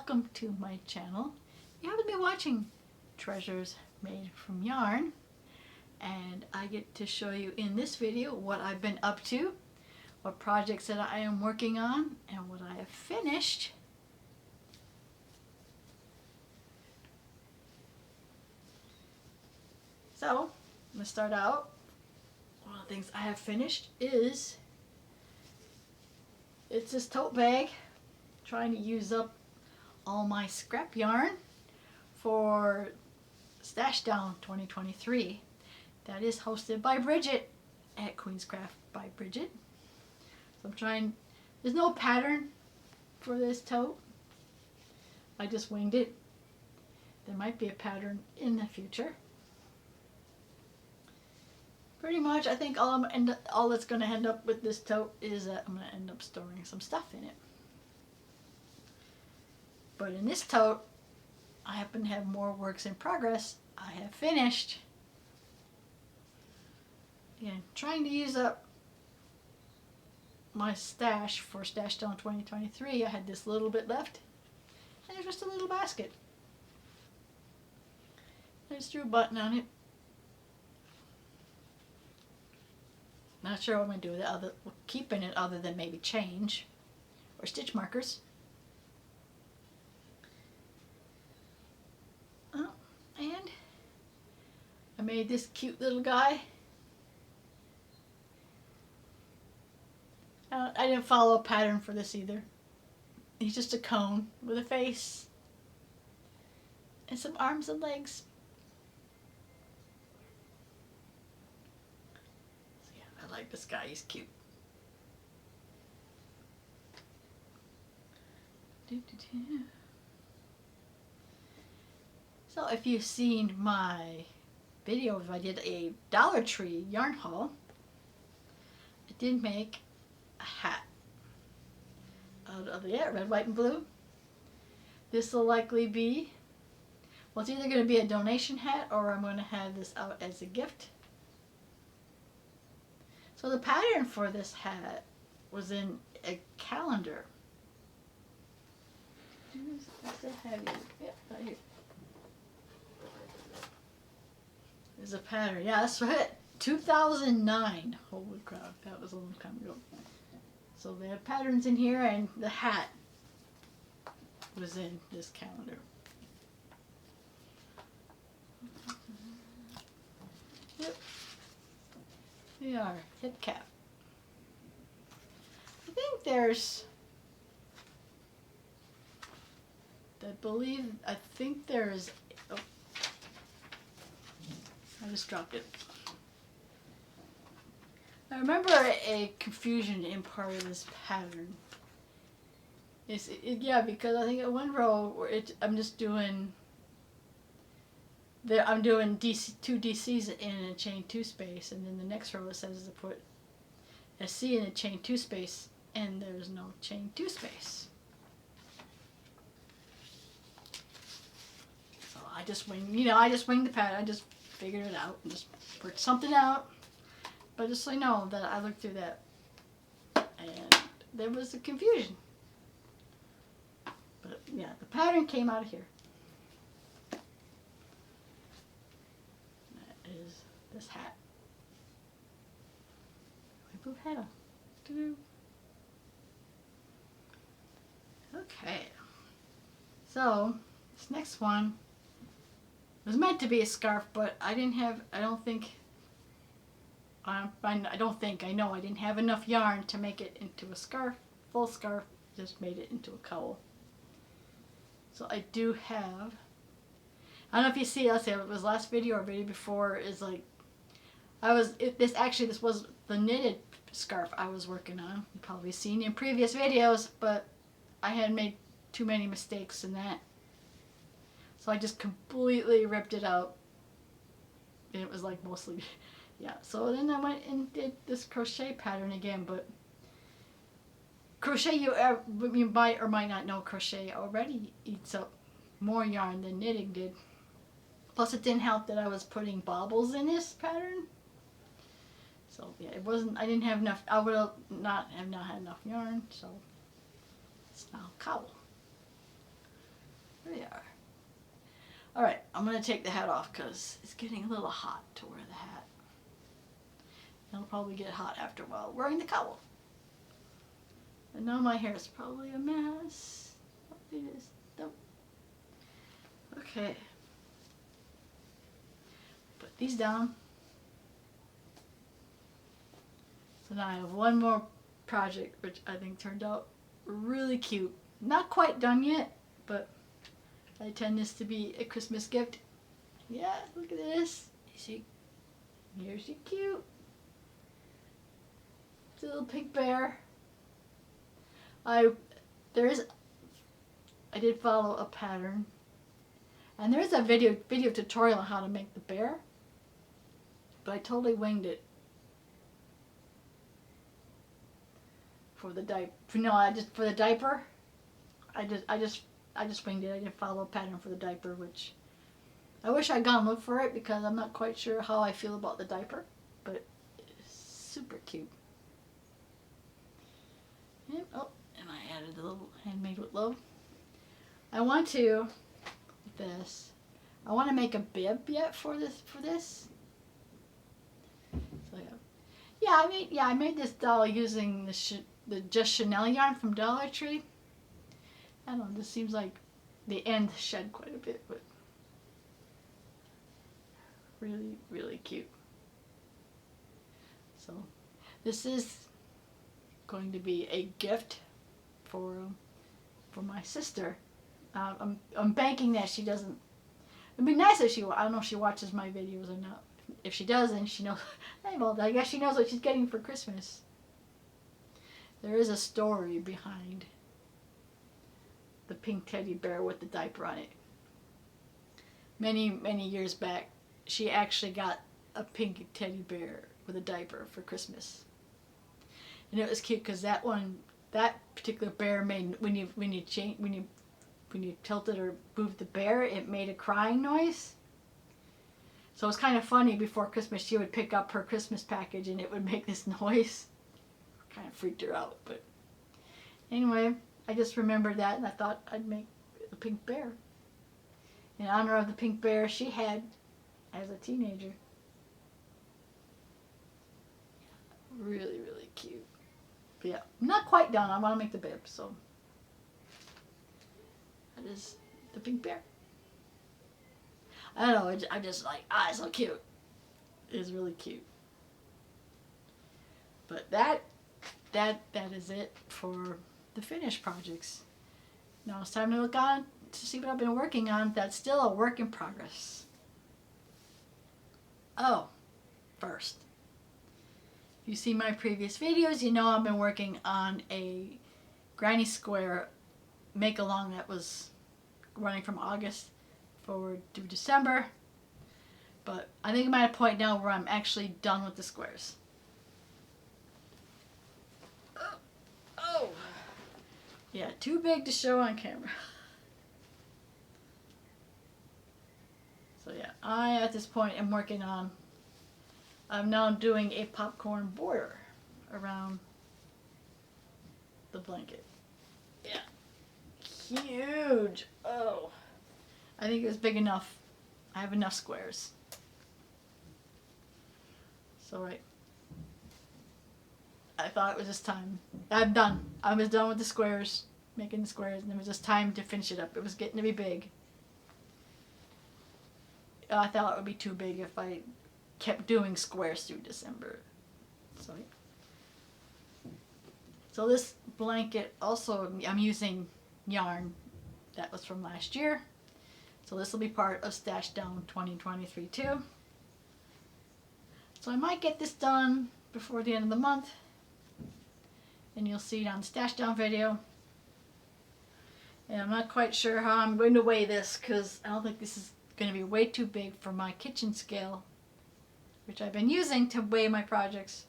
welcome to my channel. You haven't been watching Treasures Made from Yarn, and I get to show you in this video what I've been up to, what projects that I am working on, and what I have finished. So, I'm going to start out. One of the things I have finished is it's this tote bag. Trying to use up all my scrap yarn for Stash Down 2023. That is hosted by Bridget at Queen's Craft by Bridget. So I'm trying, there's no pattern for this tote. I just winged it. There might be a pattern in the future. Pretty much, I think all that's going to end up with this tote is that I'm going to end up storing some stuff in it. But in this tote, I happen to have more works in progress I have finished. Again, trying to use up my stash for Stash Down 2023. I had this little bit left, and there's just a little basket. I just drew a button on it. Not sure what I'm going to do with it, keeping it other than maybe change or stitch markers. Oh, and I made this cute little guy. I didn't follow a pattern for this either. He's just a cone with a face and some arms and legs. So yeah, I like this guy. He's cute. So if you've seen my video, I did a Dollar Tree yarn haul. I did make a hat out of red, white, and blue. This will likely be, well, it's either going to be a donation hat or I'm going to have this out as a gift. So the pattern for this hat was in a calendar. I still have it. Yep, right here. There's a pattern. Yeah, that's right. 2009. Holy crap, that was a long time ago. So they have patterns in here, and the hat was in this calendar. Yep. They are hip cap. I think there's, I think there's, oh, I just dropped it. I remember a confusion in part of this pattern. Yeah, because I think at one row where I'm just doing, I'm doing two DCs in a chain 2 space, and then the next row it says to put a C in a chain 2 space, and there's no chain 2 space. So I just winged the pattern. I just figured it out and just worked something out. But just so you know that I looked through that and there was a confusion. But yeah, the pattern came out of here. That is this hat. I move head on. Okay. So this next one was meant to be a scarf, but I didn't have, I know I didn't have enough yarn to make it into a scarf, full scarf, just made it into a cowl. So I do have, I don't know if you see, let's say it was last video or video before, is like, this was the knitted scarf I was working on. You've probably seen in previous videos, but I had made too many mistakes in that. So I just completely ripped it out. And it was like mostly, yeah. So then I went and did this crochet pattern again, but crochet, you might or might not know, crochet already eats up more yarn than knitting did. Plus it didn't help that I was putting bobbles in this pattern. So yeah, it wasn't, I didn't have enough, I would have not had enough yarn, so it's now a cowl. There we are. Alright, I'm going to take the hat off because it's getting a little hot to wear the hat. It'll probably get hot after a while wearing the cowl. And now my hair is probably a mess. Oh, it is. Nope. Okay. Put these down. So now I have one more project which I think turned out really cute. Not quite done yet, but I intend this to be a Christmas gift. Yeah, look at this. Here's she cute. It's a little pink bear. I did follow a pattern, and there's a video tutorial on how to make the bear, but I totally winged it for the diaper. No, for the diaper. I just winged it. I didn't follow a pattern for the diaper, which I wish I'd gone look for it because I'm not quite sure how I feel about the diaper, but it's super cute. And, oh, and I added a little handmade with love. I want to make a bib yet for this. So yeah, I made this doll using the Just Chanel yarn from Dollar Tree. I don't know, this seems like the end shed quite a bit, but really, really cute. So this is going to be a gift for my sister. I'm banking that she doesn't. It'd be nice if she. I don't know if she watches my videos or not. If she does, then she knows. Well, I guess she knows what she's getting for Christmas. There is a story behind the pink teddy bear with the diaper on it. Many, many years back, she actually got a pink teddy bear with a diaper for Christmas. And it was cute because that particular bear made, when you tilted or moved the bear, it made a crying noise. So it was kind of funny. Before Christmas, she would pick up her Christmas package and it would make this noise. Kind of freaked her out, but anyway, I just remembered that and I thought I'd make a pink bear in honor of the pink bear she had as a teenager. Really, really cute. But yeah, I'm not quite done. I want to make the bib, so that is the pink bear. I don't know, I just like, it's so cute. It's really cute. But that is it for the finished projects. Now it's time to look on to see what I've been working on that's still a work in progress. Oh, first, if you see my previous videos, you know I've been working on a granny square make-along that was running from August forward to December. But I think I'm at a point now where I'm actually done with the squares. Oh! Yeah, too big to show on camera. So yeah, I at this point am working on, I'm now doing a popcorn border around the blanket. Yeah. Huge! Oh. I think it was big enough. I have enough squares. So right. I thought it was just time. I'm done. I was done with the squares, making the squares, and it was just time to finish it up. It was getting to be big. I thought it would be too big if I kept doing squares through December. So this blanket also, I'm using yarn that was from last year. So this will be part of Stash Down 2023 too. So I might get this done before the end of the month. And you'll see it on the Stash Down video. And I'm not quite sure how I'm going to weigh this because I don't think this is going to be way too big for my kitchen scale, which I've been using to weigh my projects.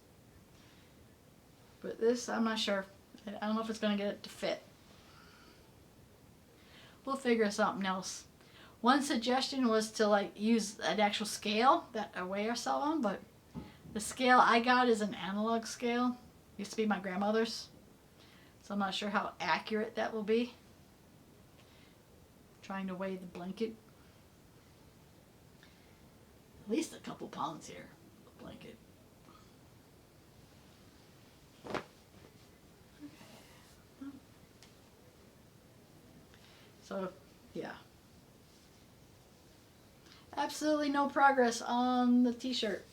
But this, I'm not sure. I don't know if it's going to get it to fit. We'll figure something else. One suggestion was to use an actual scale that I weigh ourselves on, but the scale I got is an analog scale. Used to be my grandmother's. So I'm not sure how accurate that will be. trying to weigh the blanket. At least a couple pounds here, the blanket. Okay. So, yeah. Absolutely no progress on the t-shirt.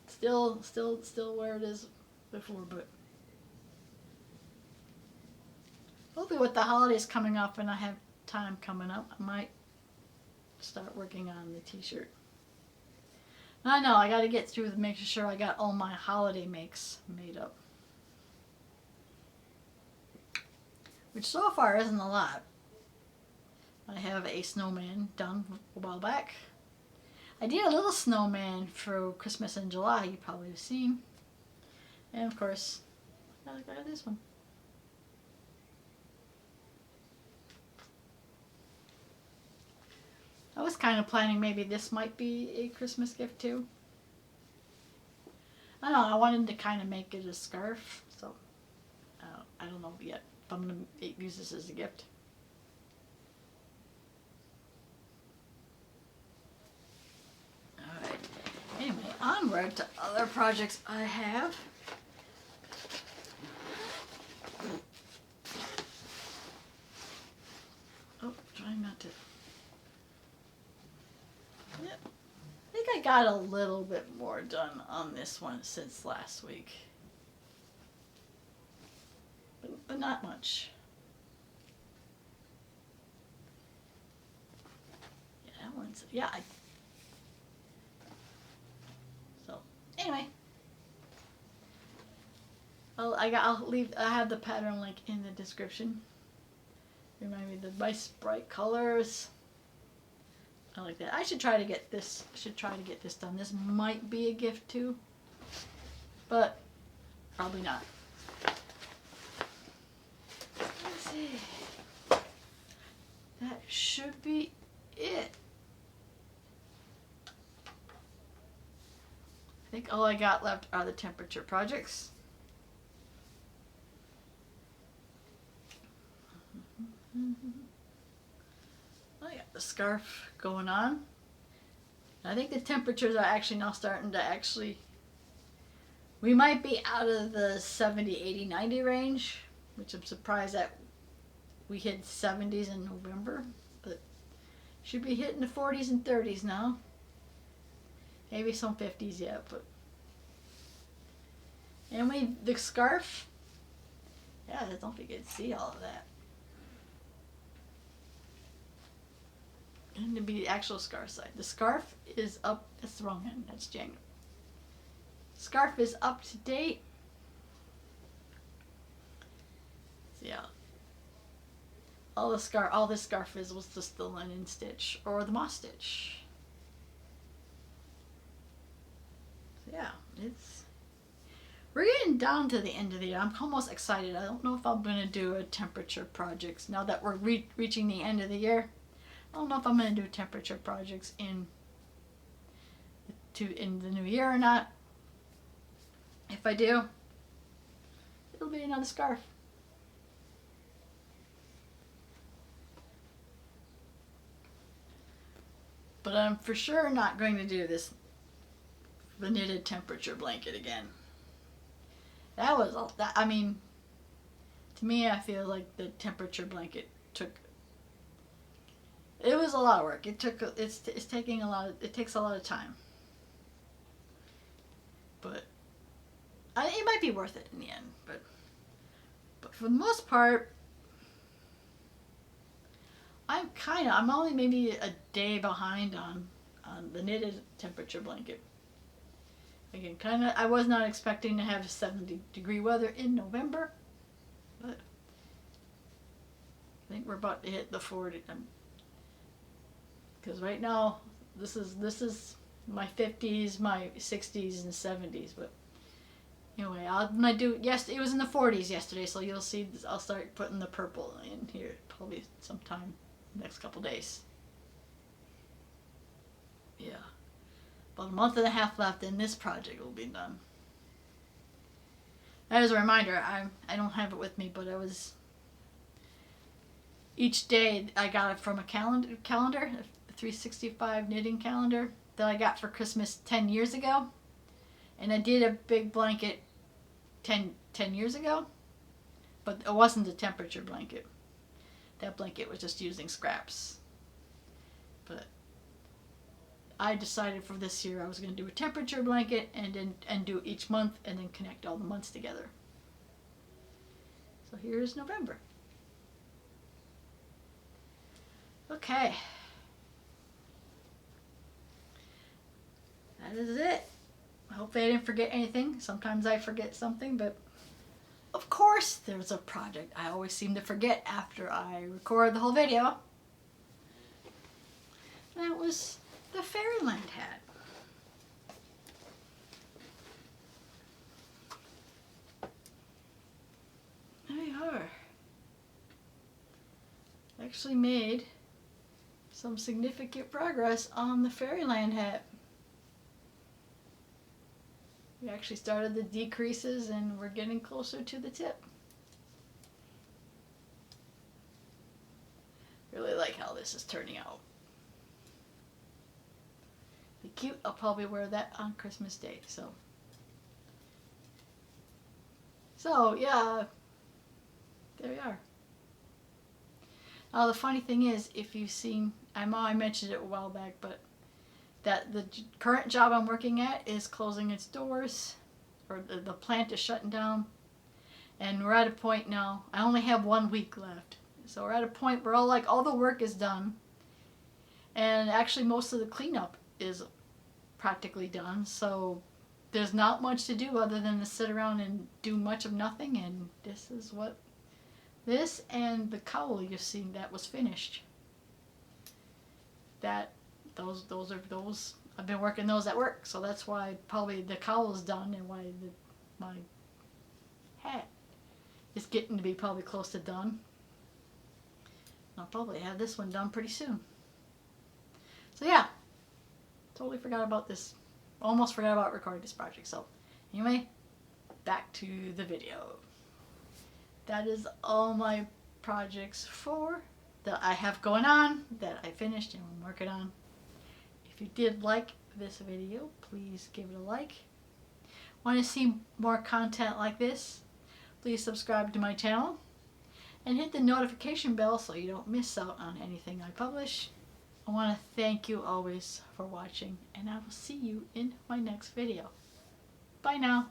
Still where it is before, but hopefully with the holidays coming up and I have time coming up, I might start working on the t-shirt. I know, I gotta get through making sure I got all my holiday makes made up. Which so far isn't a lot. I have a snowman done a while back. I did a little snowman for Christmas in July, you probably have seen. And of course, I got this one. I was kind of planning maybe this might be a Christmas gift too. I don't know, I wanted to kind of make it a scarf, so I don't know yet if I'm going to use this as a gift. Alright, anyway, onward to other projects I have. Oh, trying not to. Yep. I think I got a little bit more done on this one since last week. But not much. Yeah, that one's, yeah. So, anyway. I have the pattern link in the description. Remind me of the nice bright colors. I like that. I should try to get this. Done. This might be a gift too, but probably not. Let's see. That should be it. I think all I got left are the temperature projects. I got the scarf going on. I think the temperatures are actually now starting to we might be out of the 70, 80, 90 range, which I'm surprised that we hit 70s in November, but should be hitting the 40s and 30s now. Maybe some 50s yet, but anyway, the scarf, yeah, I don't think you can see all of that. And to be the actual scarf side. The scarf is up, that's the wrong end, that's January. Scarf is up to date. So yeah. All this scarf was just the linen stitch or the moss stitch. So yeah, we're getting down to the end of the year. I'm almost excited. I don't know if I'm gonna do a temperature projects now that we're reaching the end of the year. I don't know if I'm going to do temperature projects in the new year or not. If I do, it'll be another scarf. But I'm for sure not going to do the knitted temperature blanket again. I mean, to me, I feel like the temperature blanket it was a lot of work. It takes a lot of time. But it might be worth it in the end. But for the most part, I'm only maybe a day behind on the knitted temperature blanket. Again, I was not expecting to have 70-degree weather in November, but I think we're about to hit the 40. Because right now, this is my 50s, my 60s, and 70s. But anyway, it was in the 40s yesterday, so you'll see. I'll start putting the purple in here probably sometime next couple days. Yeah, about a month and a half left, and this project will be done. As a reminder, I don't have it with me, but each day I got it from a calendar, a 365 knitting calendar that I got for Christmas 10 years ago. And I did a big blanket 10 years ago, but it wasn't a temperature blanket. That blanket was just using scraps. But I decided for this year I was going to do a temperature blanket and do each month and then connect all the months together. So here's November. Okay. That is it. Hopefully I didn't forget anything. Sometimes I forget something, but of course there's a project I always seem to forget after I record the whole video. And that was the Fairyland hat. There you are. Actually made some significant progress on the Fairyland hat. We actually started the decreases and we're getting closer to the tip. Really like how this is turning out. Be cute. I'll probably wear that on Christmas Day. So yeah, there we are. Now the funny thing is, if you've seen, I know I mentioned it a while back, but that the current job I'm working at is closing its doors, or the plant is shutting down, and we're at a point now, I only have 1 week left. So we're at a point where all the work is done, and actually most of the cleanup is practically done, so there's not much to do other than to sit around and do much of nothing. And this is what this and the cowl you've seen that was finished. Those I've been working those at work, so that's why probably the cowl is done and why my hat is getting to be probably close to done. I'll probably have this one done pretty soon. So yeah, totally forgot about this. Almost forgot about recording this project. So anyway, back to the video. That is all my projects that I have going on, that I finished and I'm working on. If you did like this video, please give it a like. Want to see more content like this? Please subscribe to my channel and hit the notification bell so you don't miss out on anything I publish. I want to thank you always for watching, and I will see you in my next video. Bye now.